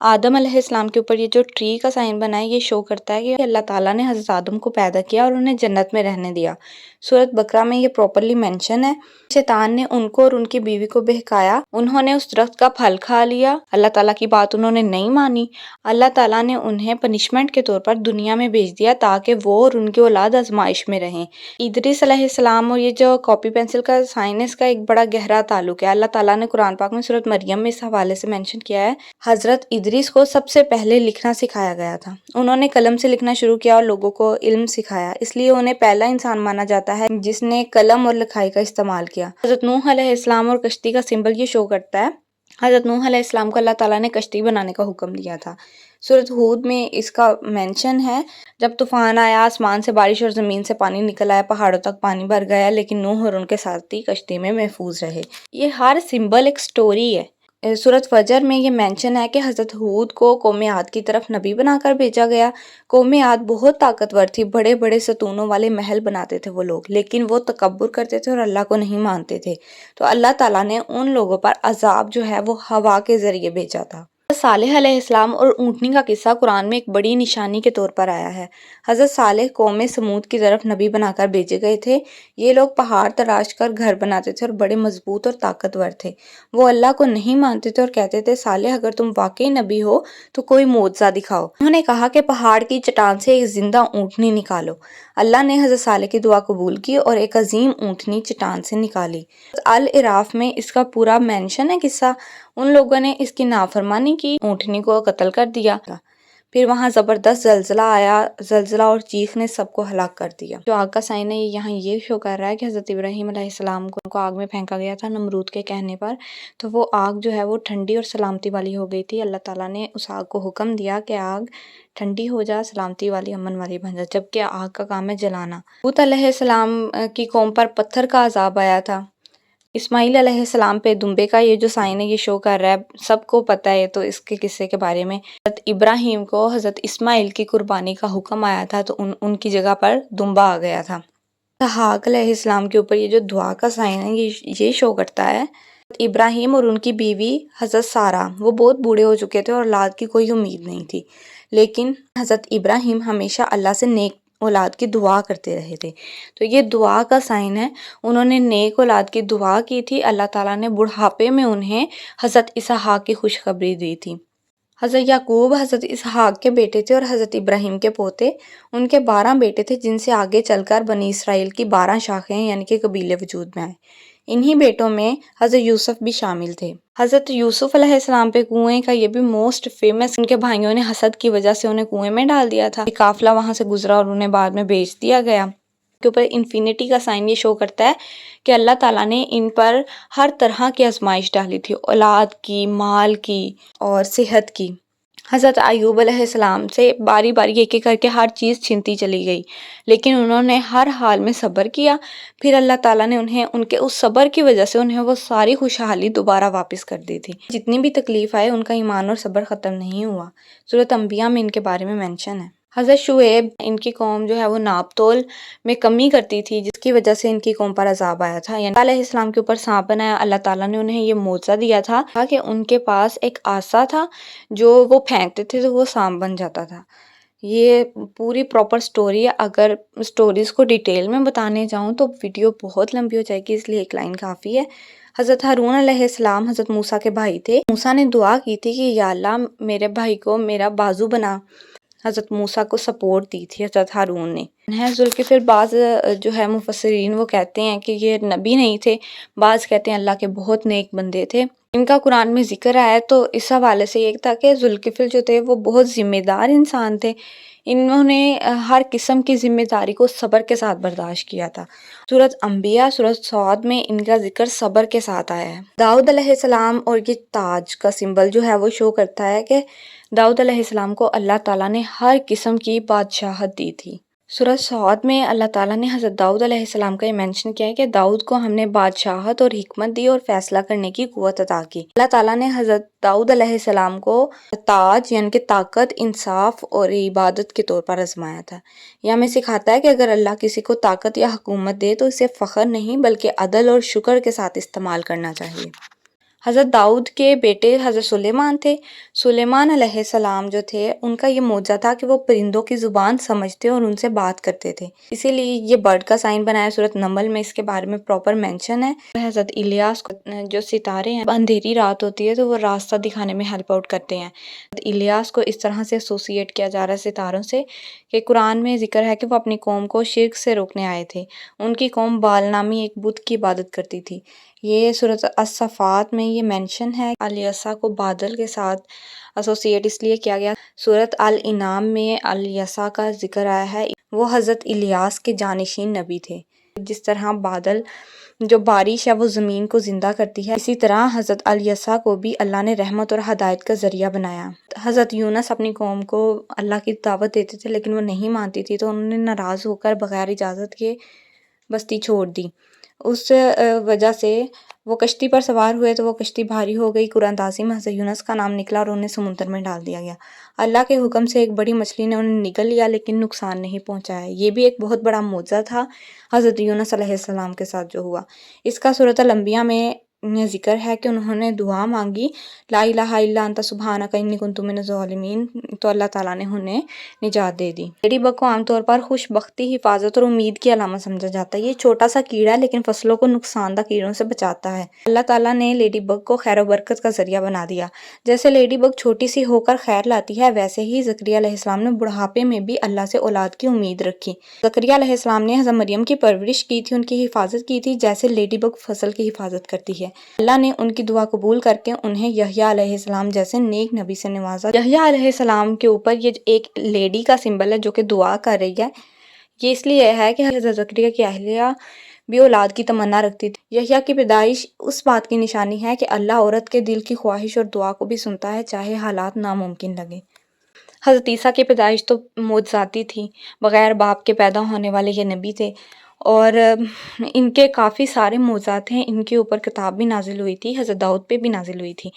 آدم علیہ السلام کے اوپر یہ جو ٹری کا سائن بنا ہے، یہ شو کرتا ہے کہ اللہ تعالیٰ نے حضرت آدم کو پیدا کیا اور انہیں جنت میں رہنے دیا۔ سورۃ بقرہ میں یہ پراپرلی مینشن ہے۔ شیطان نے ان کو اور ان کی بیوی کو بہکایا، انہوں نے اس درخت کا پھل کھا لیا، اللہ تعالیٰ کی بات انہوں نے نہیں مانی۔ اللہ تعالیٰ نے انہیں پنشمنٹ کے طور پر دنیا میں بھیج دیا تاکہ وہ اور ان کی اولاد آزمائش میں رہیں۔ ادریس علیہ السلام اور یہ جو کاپی پینسل کا سائن ہے، اس کا ایک بڑا گہرا تعلق ہے۔ اللہ تعالیٰ نے قرآن پاک میں سورۃ مریم میں اس حوالے سے مینشن کیا ہے، حضرت ادریس کو سب سے پہلے لکھنا سکھایا گیا تھا۔ انہوں نے قلم سے لکھنا شروع کیا اور لوگوں کو علم سکھایا، اس لیے انہیں پہلا انسان مانا جاتا ہے جس نے قلم اور لکھائی کا استعمال کیا۔ حضرت نوح علیہ السلام اور کشتی کا سمبل یہ شو کرتا ہے۔ حضرت نوح علیہ السلام کو اللہ تعالیٰ نے کشتی بنانے کا حکم دیا تھا۔ سورۃ ہود میں اس کا مینشن ہے، جب طوفان آیا، آسمان سے بارش اور زمین سے پانی نکل آیا، پہاڑوں تک پانی بھر گیا، لیکن نوح اور ان کے ساتھی کشتی میں محفوظ رہے۔ یہ ہر سمبل ایک سٹوری ہے۔ سورۃ فجر میں یہ مینشن ہے کہ حضرت ہود کو قوم عاد کی طرف نبی بنا کر بھیجا گیا۔ قوم عاد بہت طاقتور تھی، بڑے بڑے ستونوں والے محل بناتے تھے وہ لوگ، لیکن وہ تکبر کرتے تھے اور اللہ کو نہیں مانتے تھے، تو اللہ تعالیٰ نے ان لوگوں پر عذاب جو ہے وہ ہوا کے ذریعے بھیجا تھا۔ صالح علیہ السلام اور اونٹنی کا قصہ قرآن میں ایک بڑی نشانی کے طور پر آیا ہے۔ حضرت صالح قوم سمود کی طرف نبی بنا کر بھیجے گئے تھے۔ یہ لوگ پہاڑ تراش کر گھر بناتے تھے اور بڑے مضبوط اور طاقتور تھے۔ وہ اللہ کو نہیں مانتے تھے اور کہتے تھے، صالح اگر تم واقعی نبی ہو تو کوئی معجزہ دکھاؤ۔ انہوں نے کہا کہ پہاڑ کی چٹان سے ایک زندہ اونٹنی نکالو۔ اللہ نے حضرت صالح کی دعا قبول کی اور ایک عظیم اونٹنی چٹان سے نکالی۔ الاعراف میں اس کا پورا مینشن ہے قصہ۔ ان لوگوں نے اس کی نافرمانی کی، اونٹنی کو قتل کر دیا، پھر وہاں زبردست زلزلہ آیا، زلزلہ اور چیخ نے سب کو ہلاک کر دیا۔ جو آگ کا سائن ہے یہاں یہ شو کر رہا ہے کہ حضرت ابراہیم علیہ السلام کو آگ میں پھینکا گیا تھا نمرود کے کہنے پر، تو وہ آگ جو ہے وہ ٹھنڈی اور سلامتی والی ہو گئی تھی۔ اللہ تعالیٰ نے اس آگ کو حکم دیا کہ آگ ٹھنڈی ہو جا، سلامتی والی، امن والی بن جا، جبکہ آگ کا کام ہے جلانا۔ لوط علیہ السلام کی قوم پر پتھر کا عذاب آیا تھا۔ اسماعیل علیہ السلام پہ دمبے کا یہ جو سائن ہے یہ شو کر رہا ہے، سب کو پتہ ہے تو اس کے قصے کے بارے میں۔ حضرت ابراہیم کو حضرت اسماعیل کی قربانی کا حکم آیا تھا تو ان کی جگہ پر دمبا آ گیا تھا۔ اسحاق علیہ السلام کے اوپر یہ جو دعا کا سائن ہے یہ شو کرتا ہے۔ حضرت ابراہیم اور ان کی بیوی حضرت سارہ وہ بہت بوڑھے ہو چکے تھے اور اولاد کی کوئی امید نہیں تھی، لیکن حضرت ابراہیم ہمیشہ اللہ سے نیک اولاد کی دعا کرتے رہے تھے، تو یہ دعا کا سائن ہے۔ انہوں نے نیک اولاد کی دعا کی تھی، اللہ تعالیٰ نے بڑھاپے میں انہیں حضرت اسحاق کی خوشخبری دی تھی۔ حضرت یعقوب حضرت اسحاق کے بیٹے تھے اور حضرت ابراہیم کے پوتے۔ ان کے 12 بیٹے تھے جن سے آگے چل کر بنی اسرائیل کی 12 شاخیں یعنی کہ قبیلے وجود میں آئے۔ انہی بیٹوں میں حضرت یوسف بھی شامل تھے۔ حضرت یوسف علیہ السلام پہ کنویں کا یہ بھی موسٹ فیمس، ان کے بھائیوں نے حسد کی وجہ سے انہیں کنویں میں ڈال دیا تھا، ایک قافلہ وہاں سے گزرا اور انہیں بعد میں بیچ دیا گیا۔ کے اوپر انفینٹی کا سائن یہ شو کرتا ہے کہ اللہ تعالیٰ نے ان پر ہر طرح کی آزمائش ڈالی تھی، اولاد کی، مال کی اور صحت کی۔ حضرت ایوب علیہ السلام سے باری باری ایک ایک کر کے ہر چیز چھنتی چلی گئی، لیکن انہوں نے ہر حال میں صبر کیا، پھر اللہ تعالیٰ نے انہیں ان کے اس صبر کی وجہ سے انہیں وہ ساری خوشحالی دوبارہ واپس کر دی تھی۔ جتنی بھی تکلیف آئے ان کا ایمان اور صبر ختم نہیں ہوا۔ سورۃ انبیاء میں ان کے بارے میں مینشن ہے۔ حضرت شعیب، ان کی قوم جو ہے وہ ناپ تول میں کمی کرتی تھی، جس کی وجہ سے ان کی قوم پر عذاب آیا تھا۔ یعنی علیہ السلام کے اوپر سانپ بنایا، اللہ تعالیٰ نے انہیں یہ معجزہ دیا تھا کہ ان کے پاس ایک عصا تھا جو وہ پھینکتے تھے تو وہ سانپ بن جاتا تھا۔ یہ پوری پراپر سٹوری ہے، اگر سٹوریز کو ڈیٹیل میں بتانے جاؤں تو ویڈیو بہت لمبی ہو جائے گی، اس لیے ایک لائن کافی ہے۔ حضرت ہارون علیہ السلام حضرت موسیٰ کے بھائی تھے۔ موسیٰ نے دعا کی تھی کہ یا اللہ میرے بھائی کو میرا بازو بنا، حضرت موسیٰ کو سپورٹ دی تھی حضرت ہارون نے۔ ذوالکفل بعض جو ہے مفسرین وہ کہتے ہیں کہ یہ نبی نہیں تھے، بعض کہتے ہیں اللہ کے بہت نیک بندے تھے، ان کا قرآن میں ذکر آیا ہے۔ تو اس حوالے سے یہ تھا کہ ذوالکفل جو تھے وہ بہت ذمہ دار انسان تھے، انہوں نے ہر قسم کی ذمہ داری کو صبر کے ساتھ برداشت کیا تھا۔ سورۃ انبیاء سورۃ صاد میں ان کا ذکر صبر کے ساتھ آیا ہے۔ داؤد علیہ السلام اور یہ تاج کا سمبل جو ہے وہ شو کرتا ہے کہ داؤد علیہ السلام کو اللہ تعالیٰ نے ہر قسم کی بادشاہت دی تھی۔ سورۃ صاد میں اللہ تعالیٰ نے حضرت داؤد علیہ السلام کا یہ مینشن کیا ہے کہ داؤد کو ہم نے بادشاہت اور حکمت دی اور فیصلہ کرنے کی قوت عطا کی۔ اللہ تعالیٰ نے حضرت داؤد علیہ السلام کو تاج یعنی کہ طاقت، انصاف اور عبادت کے طور پر آزمایا تھا۔ یہ ہمیں سکھاتا ہے کہ اگر اللہ کسی کو طاقت یا حکومت دے تو اسے فخر نہیں بلکہ عدل اور شکر کے ساتھ استعمال کرنا چاہیے۔ حضرت داؤد کے بیٹے حضرت سلیمان تھے۔ سلیمان علیہ السلام جو تھے ان کا یہ معجزہ تھا کہ وہ پرندوں کی زبان سمجھتے اور ان سے بات کرتے تھے، اسی لیے یہ برڈ کا سائن بنایا۔ سورۃ نمل میں اس کے بارے میں پراپر مینشن ہے۔ حضرت الیاس کو جو ستارے ہیں اندھیری رات ہوتی ہے تو وہ راستہ دکھانے میں ہیلپ آؤٹ کرتے ہیں۔ حضرت الیاس کو اس طرح سے ایسوسیٹ کیا جا رہا ہے ستاروں سے کہ قرآن میں ذکر ہے کہ وہ اپنی قوم کو شرک سے روکنے آئے تھے۔ ان کی قوم بال نامی ایک بت کی عبادت کرتی تھی۔ یہ سورۃ الصافات میں یہ مینشن ہے۔ الیسا کو بادل کے ساتھ ایسوسیٹ اس لیے کیا گیا۔ سورۃ الانعام میں الیسا کا ذکر آیا ہے، وہ حضرت الیاس کے جانشین نبی تھے۔ جس طرح بادل جو بارش ہے وہ زمین کو زندہ کرتی ہے، اسی طرح حضرت الیسا کو بھی اللہ نے رحمت اور ہدایت کا ذریعہ بنایا۔ حضرت یونس اپنی قوم کو اللہ کی دعوت دیتے تھے لیکن وہ نہیں مانتی تھی، تو انہوں نے ناراض ہو کر بغیر اجازت کے بستی چھوڑ دی۔ اس وجہ سے وہ کشتی پر سوار ہوئے تو وہ کشتی بھاری ہو گئی۔ قرآن اندازی میں حضرت یونس کا نام نکلا اور انہیں سمندر میں ڈال دیا گیا۔ اللہ کے حکم سے ایک بڑی مچھلی نے انہیں نگل لیا لیکن نقصان نہیں پہنچایا۔ یہ بھی ایک بہت بڑا معجزہ تھا حضرت یونس علیہ السلام کے ساتھ جو ہوا۔ اس کا سورۃ الانبیاء میں ذکر ہے کہ انہوں نے دعا مانگی، لا الہ الا انت سبحانک انی کنت من الظالمین، تو اللہ تعالیٰ نے انہیں نجات دے دی۔ لیڈی بگ کو عام طور پر خوش بختی، حفاظت اور امید کی علامت سمجھا جاتا ہے۔ یہ چھوٹا سا کیڑا ہے لیکن فصلوں کو نقصان دہ کیڑوں سے بچاتا ہے۔ اللہ تعالیٰ نے لیڈی بگ کو خیر و برکت کا ذریعہ بنا دیا۔ جیسے لیڈی بگ چھوٹی سی ہو کر خیر لاتی ہے، ویسے ہی زکریا علیہ السلام نے بڑھاپے میں بھی اللہ سے اولاد کی امید رکھی۔ زکریا علیہ السلام نے حضرت مریم کی پرورش کی تھی، ان کی حفاظت کی تھی، جیسے لیڈی بگ فصل کی حفاظت کرتی ہے۔ اللہ نے ان کی دعا قبول کر کے انہیں یحییٰ علیہ السلام جیسے نیک نبی سے نوازا۔ یحییٰ علیہ السلام کے اوپر یہ ایک لیڈی کا سمبل ہے جو کہ دعا کر رہی ہے۔ یہ اس لیے ہے کہ حضرت زکریا کی اہلیہ بھی اولاد کی تمنا رکھتی تھی۔ یحییٰ کی پیدائش اس بات کی نشانی ہے کہ اللہ عورت کے دل کی خواہش اور دعا کو بھی سنتا ہے، چاہے حالات ناممکن لگے۔ حضرت عیسیٰ کی پیدائش تو معجزاتی تھی، بغیر باپ کے پیدا ہونے والے یہ نبی تھے، اور ان کے کافی سارے معجزات ہیں۔ ان کے اوپر کتاب بھی نازل ہوئی تھی، حضرت داؤد پہ بھی نازل ہوئی تھی۔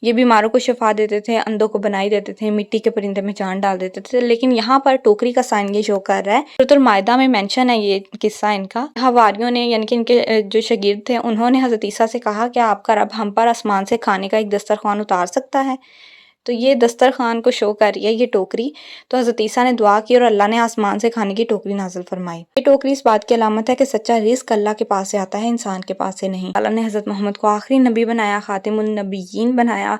یہ بیماروں کو شفا دیتے تھے، اندھوں کو بنائی دیتے تھے، مٹی کے پرندے میں جان ڈال دیتے تھے۔ لیکن یہاں پر ٹوکری کا سائن یہ شو کر رہا ہے، سورۃ المائدہ میں مینشن ہے یہ قصہ ان کا۔ حواریوں نے یعنی کہ ان کے جو شاگرد تھے انہوں نے حضرت عیسیٰ سے کہا کہ آپ کا رب ہم پر آسمان سے کھانے کا ایک دسترخوان اتار سکتا ہے؟ تو یہ دسترخوان کو شو کر رہی ہے یہ ٹوکری۔ تو حضرت عیسیٰ نے دعا کی اور اللہ نے آسمان سے کھانے کی ٹوکری نازل فرمائی۔ یہ ٹوکری اس بات کی علامت ہے کہ سچا رزق اللہ کے پاس سے آتا ہے، انسان کے پاس سے نہیں۔ اللہ نے حضرت محمد کو آخری نبی بنایا، خاتم النبیین بنایا،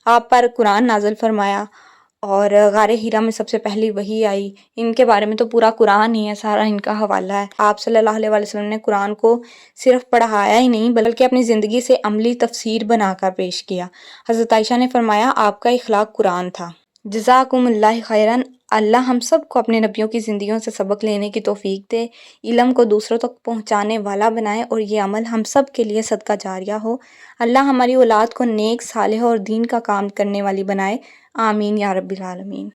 آپ پر قرآن نازل فرمایا، اور غار حرا میں سب سے پہلی وحی آئی۔ ان کے بارے میں تو پورا قرآن ہی ہے، سارا ان کا حوالہ ہے۔ آپ صلی اللہ علیہ وسلم نے قرآن کو صرف پڑھایا ہی نہیں بلکہ اپنی زندگی سے عملی تفسیر بنا کر پیش کیا۔ حضرت عائشہ نے فرمایا آپ کا اخلاق قرآن تھا۔ جزاکم اللہ خیرن۔ اللہ ہم سب کو اپنے نبیوں کی زندگیوں سے سبق لینے کی توفیق دے، علم کو دوسروں تک پہنچانے والا بنائے، اور یہ عمل ہم سب کے لیے صدقہ جاریہ ہو۔ اللہ ہماری اولاد کو نیک، صالح اور دین کا کام کرنے والی بنائے۔ آمین یا رب العالمین۔